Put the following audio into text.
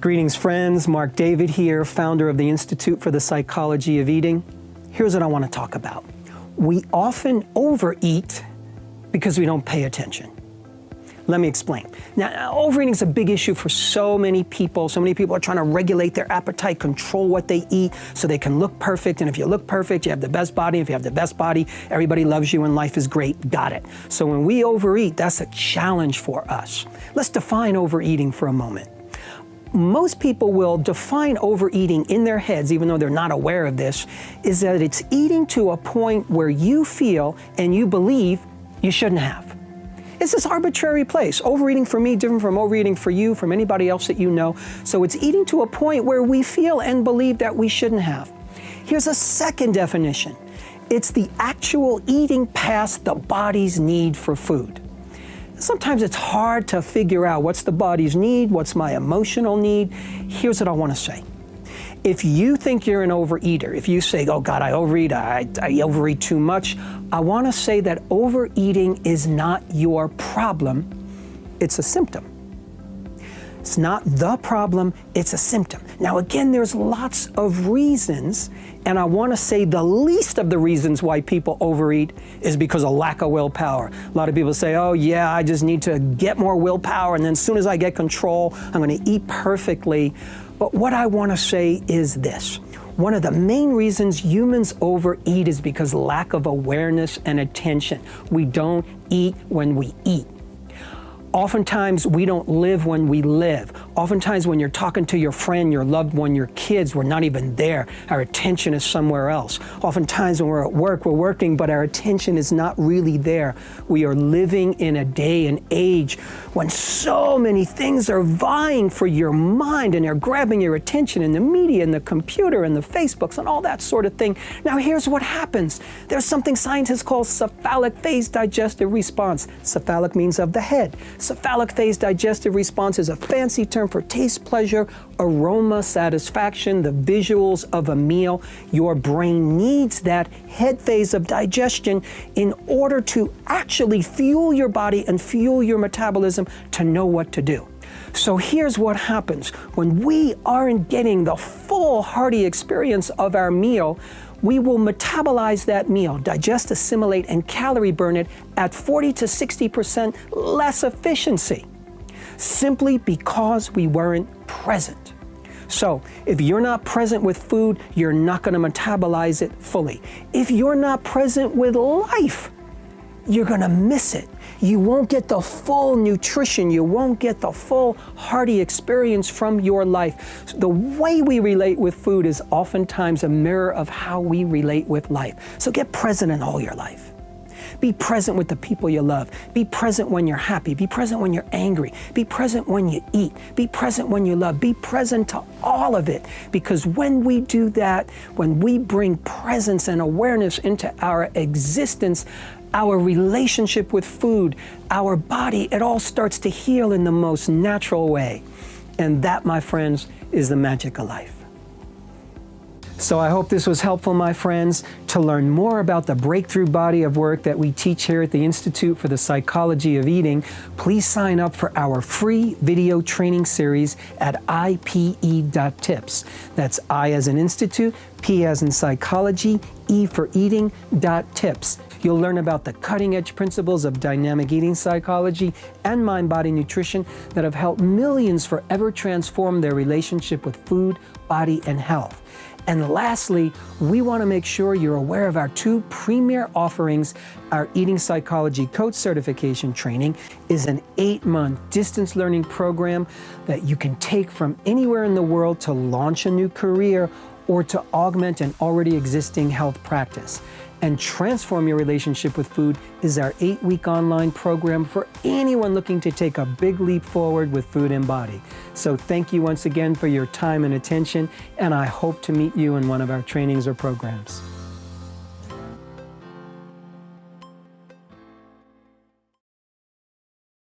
Greetings, friends. Marc David here, founder of the Institute for the Psychology of Eating. Here's what I want to talk about. We often overeat because we don't pay attention. Let me explain. Now, overeating is a big issue for so many people. So many people are trying to regulate their appetite, control what they eat so they can look perfect. And if you look perfect, you have the best body. If you have the best body, everybody loves you and life is great. Got it. So when we overeat, that's a challenge for us. Let's define overeating for a moment. Most people will define overeating in their heads, even though they're not aware of this, is that it's eating to a point where you feel and you believe you shouldn't have. It's this arbitrary place. Overeating for me, different from overeating for you, from anybody else that you know. So it's eating to a point where we feel and believe that we shouldn't have. Here's a second definition. It's the actual eating past the body's need for food. Sometimes it's hard to figure out what's the body's need, what's my emotional need. Here's what I want to say. If you think you're an overeater, if you say, oh God, I overeat, I overeat too much, I want to say that overeating is not your problem, it's a symptom. It's not the problem, it's a symptom. Now again, there's lots of reasons, and I want to say the least of the reasons why people overeat is because of lack of willpower. A lot of people say, oh yeah, I just need to get more willpower, and then as soon as I get control, I'm going to eat perfectly. But what I want to say is this. One of the main reasons humans overeat is because lack of awareness and attention. We don't eat when we eat. Oftentimes, we don't live when we live. Oftentimes, when you're talking to your friend, your loved one, your kids, we're not even there. Our attention is somewhere else. Oftentimes, when we're at work, we're working, but our attention is not really there. We are living in a day and age when so many things are vying for your mind and they're grabbing your attention in the media and the computer and the Facebooks and all that sort of thing. Now, here's what happens. There's something scientists call cephalic phase digestive response. Cephalic means of the head. Cephalic phase digestive response is a fancy term for taste, pleasure, aroma, satisfaction, the visuals of a meal. Your brain needs that head phase of digestion in order to actually fuel your body and fuel your metabolism to know what to do. So here's what happens. When we aren't getting the full hearty experience of our meal, we will metabolize that meal, digest, assimilate, and calorie burn it at 40 to 60% less efficiency, simply because we weren't present. So if you're not present with food, you're not going to metabolize it fully. If you're not present with life, you're going to miss it. You won't get the full nutrition. You won't get the full hearty experience from your life. The way we relate with food is oftentimes a mirror of how we relate with life. So get present in all your life. Be present with the people you love. Be present when you're happy. Be present when you're angry. Be present when you eat. Be present when you love. Be present to all of it. Because when we do that, when we bring presence and awareness into our existence, our relationship with food, our body, it all starts to heal in the most natural way. And that, my friends, is the magic of life. So I hope this was helpful, my friends. To learn more about the breakthrough body of work that we teach here at the Institute for the Psychology of Eating, please sign up for our free video training series at IPE.tips. That's I as in Institute, P as in Psychology, E for Eating, .tips. You'll learn about the cutting-edge principles of dynamic eating psychology and mind-body nutrition that have helped millions forever transform their relationship with food, body, and health. And lastly, we want to make sure you're aware of our two premier offerings. Our Eating Psychology Coach Certification Training is an 8-month distance learning program that you can take from anywhere in the world to launch a new career or to augment an already existing health practice. And Transform Your Relationship with Food is our 8-week online program for anyone looking to take a big leap forward with food and body. So thank you once again for your time and attention, and I hope to meet you in one of our trainings or programs.